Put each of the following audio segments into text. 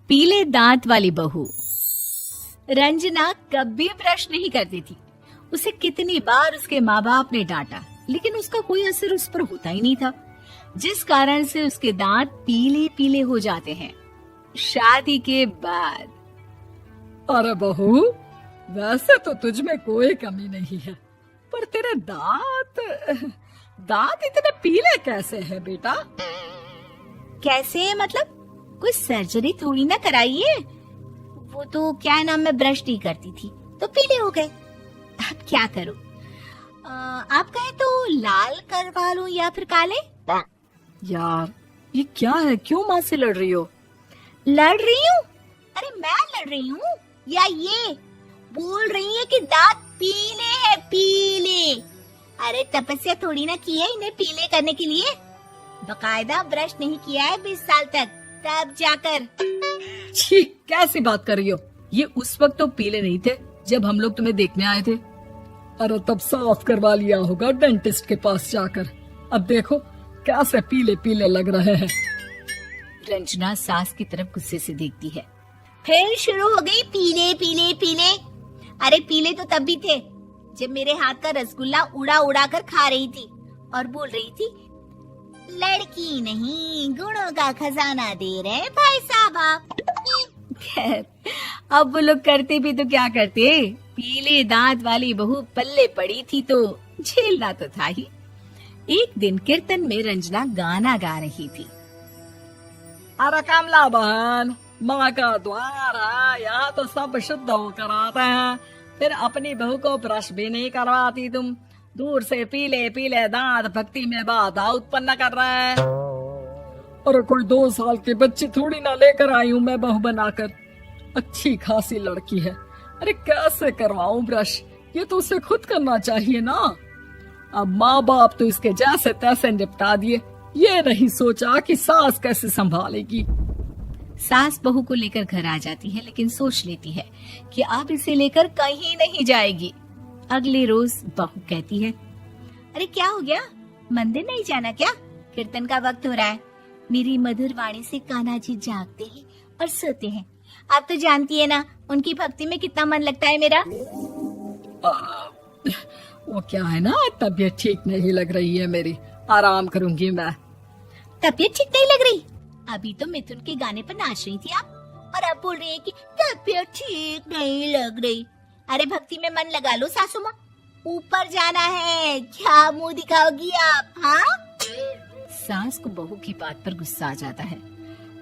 पीले दांत वाली बहू। रंजना कभी ब्रश नहीं करती थी। उसे कितनी बार उसके माँ बाप ने डांटा, लेकिन उसका कोई असर उस पर होता ही नहीं था, जिस कारण से उसके दांत पीले पीले हो जाते हैं। शादी के बाद अरे बहू, वैसे तो तुझ में कोई कमी नहीं है, पर तेरे दांत इतने पीले कैसे हैं बेटा? कैसे मतलब? कोई सर्जरी थोड़ी ना कराइए। वो तो क्या नाम, मैं ब्रश नहीं करती थी तो पीले हो गए। अब क्या करूं? आप कहें तो लाल करवा लूं या फिर काले? यार ये क्या है, क्यों माँ से लड़ रही हो? लड़ रही हूँ? अरे मैं लड़ रही हूँ या ये बोल रही है कि दांत पीले हैं, पीले। अरे तपस्या थोड़ी ना की है इन्हें पीले करने के लिए। बकायदा ब्रश नहीं किया है 20 साल तक, तब जाकर। छी, कैसी बात कर रही हो? ये उस वक्त तो पीले नहीं थे जब हम लोग तुम्हें देखने आए थे। अरे तब साफ करवा लिया होगा डेंटिस्ट के पास जाकर। अब देखो कैसे पीले पीले लग रहे हैं। रंजना सास की तरफ गुस्से से देखती है। फिर शुरू हो गई पीले पीले पीले। अरे पीले तो तब भी थे जब मेरे हाथ का रसगुल्ला उड़ा उड़ा कर खा रही थी और बोल रही थी, लड़की नहीं गुणों का खजाना दे रहे भाई साहब आप। खैर, अब वो लोग करते भी तो क्या करते, पीले दांत वाली बहू पल्ले पड़ी थी तो झेलना तो था ही। एक दिन कीर्तन में रंजना गाना गा रही थी। अरे कमला बहन, माँ का द्वार है, यहाँ तो सब शुद्ध होकर आते हैं, फिर अपनी बहू को ब्रश भी नहीं करवाती तुम। दूर से पीले पीले दांत भक्ति में बाधा उत्पन्न कर रहे हैं। अरे कोई 2 साल के बच्ची थोड़ी ना लेकर आई हूँ मैं बहू बनाकर। अच्छी खासी लड़की है, अरे कैसे करवाऊं ब्रश? ये तो उसे खुद करना चाहिए ना। अब माँ बाप तो इसके जैसे तैसे निपटा दिए, ये नहीं सोचा कि सास कैसे संभालेगी। सास बहू को लेकर घर आ जाती है, लेकिन सोच लेती है कि अब इसे लेकर कहीं नहीं जाएगी। अगले रोज बहू कहती है, अरे क्या हो गया, मंदिर नहीं जाना क्या? कीर्तन का वक्त हो रहा है। मेरी मधुर वाणी से कान्हा जी जागते हैं और सोते हैं। आप तो जानती है ना उनकी भक्ति में कितना मन लगता है मेरा। वो क्या है ना, तबीयत ठीक नहीं लग रही है मेरी, आराम करूंगी मैं। तबीयत ठीक नहीं लग रही? अभी तो मिथुन के गाने पर नाच रही थी आप, और अब बोल रही है कि तबीयत ठीक नहीं लग रही। अरे भक्ति में मन लगा लो सासू माँ, ऊपर जाना है, क्या मुंह दिखाओगी आप? हाँ? सास को बहू की बात पर गुस्सा आ जाता है।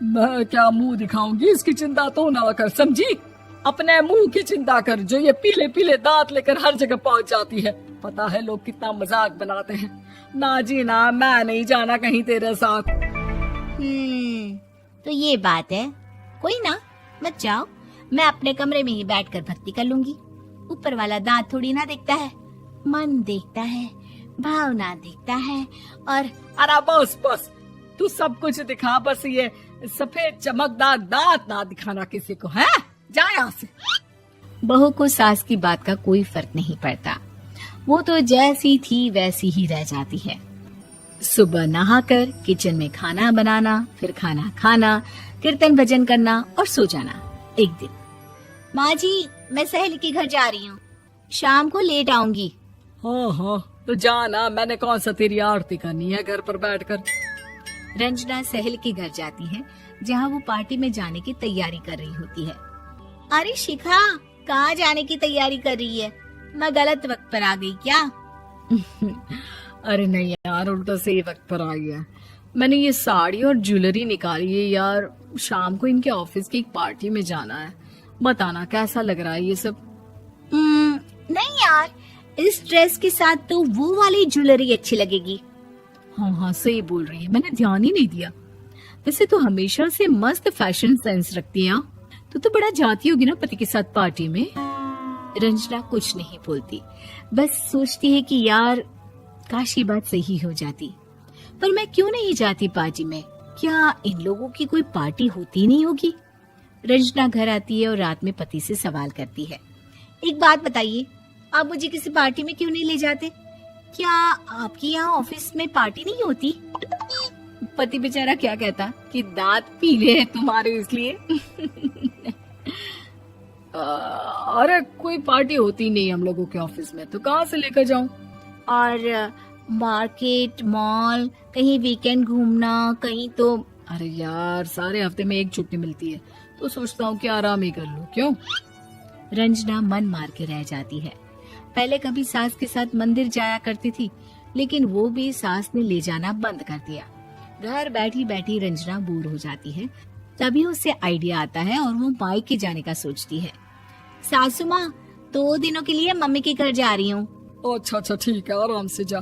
मैं क्या मुंह दिखाऊंगी, इसकी चिंता तो ना कर, समझी? अपने मुंह की चिंता कर, जो ये पीले पीले दांत लेकर हर जगह पहुंच जाती है। पता है लोग कितना मजाक बनाते हैं। ना जी ना, मैं नहीं जाना कहीं तेरे साथ। तो ये बात है, कोई ना, मत जाओ, मैं अपने कमरे में ही बैठकर भक्ति कर लूंगी। ऊपर वाला दांत थोड़ी ना देखता है, मन देखता है, भावना देखता है। और अरे बस बस, तू सब कुछ दिखा, बस ये सफेद चमकदार दांत ना दिखाना किसी को, है? जा यहाँ से। बहू को सास की बात का कोई फर्क नहीं पड़ता, वो तो जैसी थी वैसी ही रह जाती है। सुबह नहाकर किचन में खाना बनाना, फिर खाना खाना, कीर्तन भजन करना और सो जाना। एक दिन, माँ जी मैं सहेली के घर जा रही हूँ, शाम को लेट आऊंगी। हाँ हाँ तो जाना, मैंने कौन सा तेरी आरती करनी है घर पर बैठकर। रंजना सहेली के घर जाती है, जहाँ वो पार्टी में जाने की तैयारी कर रही होती है। अरे शिखा, कहाँ जाने की तैयारी कर रही है? मैं गलत वक्त पर आ गई क्या? अरे नहीं यार, उल्टा सही वक्त पर आ गया। मैंने ये साड़ी और ज्वेलरी निकाली है यार, शाम को इनके ऑफिस की एक पार्टी में जाना है। बताना कैसा लग रहा है ये सब? नहीं यार, इस ड्रेस के साथ तो वो वाली ज्वेलरी अच्छी लगेगी। हाँ हाँ सही बोल रही है, मैंने ध्यान ही नहीं दिया। वैसे तो हमेशा से मस्त फैशन सेंस रखती है। तो बड़ा जाती होगी ना पति के साथ पार्टी में। रंजना कुछ नहीं बोलती, बस सोचती है कि यार काश ये बात सही हो जाती, पर मैं क्यों नहीं जाती पार्टी में? क्या इन लोगों की कोई पार्टी होती नहीं होगी? रंजना घर आती है और रात में पति से सवाल करती है, एक बात बताइए, आप मुझे किसी पार्टी में क्यों नहीं ले जाते? क्या आपकी यहाँ ऑफिस में पार्टी नहीं होती? पति बेचारा क्या कहता कि दांत पीले हैं तुम्हारे इसलिए। अरे कोई पार्टी होती नहीं हम लोगों के ऑफिस में, तो कहाँ से लेकर जाऊं? और मार्केट, मॉल, कहीं वीकेंड घूमना, कहीं तो। अरे यार, सारे हफ्ते में एक छुट्टी मिलती है, तो सोचता हूँ कि आराम ही कर लूं। क्यों? रंजना मन मार के रह जाती है। पहले कभी सास के साथ मंदिर जाया करती थी, लेकिन वो भी सास ने ले जाना बंद कर दिया। घर बैठी बैठी रंजना बोर हो जाती है। तभी उसे आइडिया आता है और वो मायके जाने का सोचती है। सासू माँ, 2 दिनों के लिए मम्मी के घर जा रही हूँ। अच्छा अच्छा ठीक है, आराम से जा।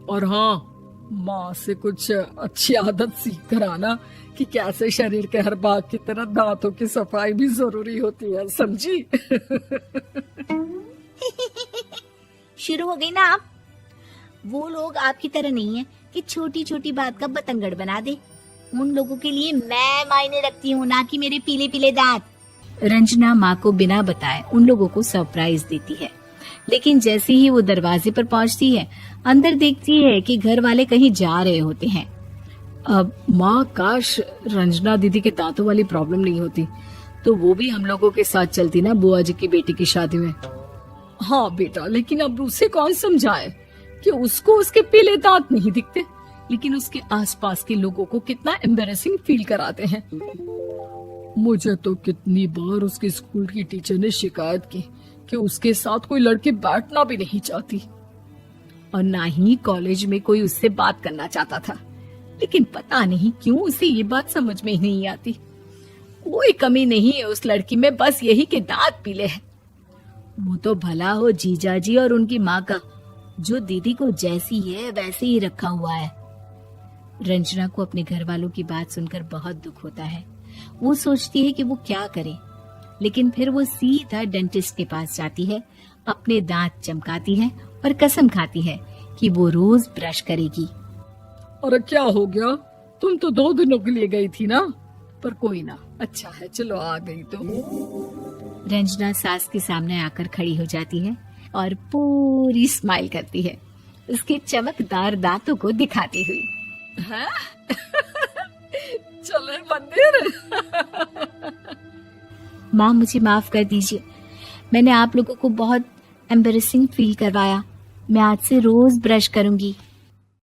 और हाँ, माँ से कुछ अच्छी आदत सीख कर आना कि कैसे शरीर के हर भाग की तरह दांतों की सफाई भी जरूरी होती है, समझी? शुरू हो गई ना आप। वो लोग आपकी तरह नहीं है कि छोटी छोटी बात का बतंगड़ बना दे। उन लोगों के लिए मैं मायने रखती हूँ, ना कि मेरे पीले पीले दांत। रंजना माँ को बिना बताए उन लोगों को सरप्राइज देती है, लेकिन जैसे ही वो दरवाजे पर पहुंचती है, अंदर देखती है कि घर वाले कहीं जा रहे होते हैं। अब माँ, काश रंजना दीदी के दांतों वाली प्रॉब्लम नहीं होती, तो वो भी हम लोगों के साथ चलती ना बुआ जी की बेटी की शादी में। हाँ बेटा, लेकिन अब उसे कौन समझाए कि उसको उसके पीले दांत नहीं दिखते, लेकिन उसके आसपास के लोगों को कितना एम्बैरेसिंग फील कराते हैं। मुझे तो कितनी बार उसके स्कूल की टीचर ने शिकायत की कि उसके साथ कोई लड़की बैठना भी नहीं चाहती, और ना ही कॉलेज में कोई उससे बात करना चाहता था। लेकिन पता नहीं क्यों उसे ये बात समझ में ही नहीं आती। कोई कमी नहीं है उस लड़की में, बस यही कि दांत पीले हैं। वो तो भला हो जीजा जी और उनकी माँ का, जो दीदी को जैसी है वैसे ही रखा हुआ है। रंजना को अपने घर वालों की बात सुनकर बहुत दुख होता है। वो सोचती है कि वो क्या करे, लेकिन फिर वो सीधा डेंटिस्ट के पास जाती है, अपने दांत चमकाती है और कसम खाती है कि वो रोज ब्रश करेगी। अरे क्या हो गया? तुम तो 2 दिनों के लिए गई थी ना। पर कोई ना, अच्छा है, चलो आ गई तो। रंजना सास के सामने आकर खड़ी हो जाती है और पूरी स्माइल करती है, उसके चमकदार दांतों को दिखाती हुई। हैं? चले मंदिर। माँ, मुझे माफ कर दीजिए, मैंने आप लोगों को बहुत एम्बैरेसिंग फील करवाया। मैं आज से रोज ब्रश करूंगी।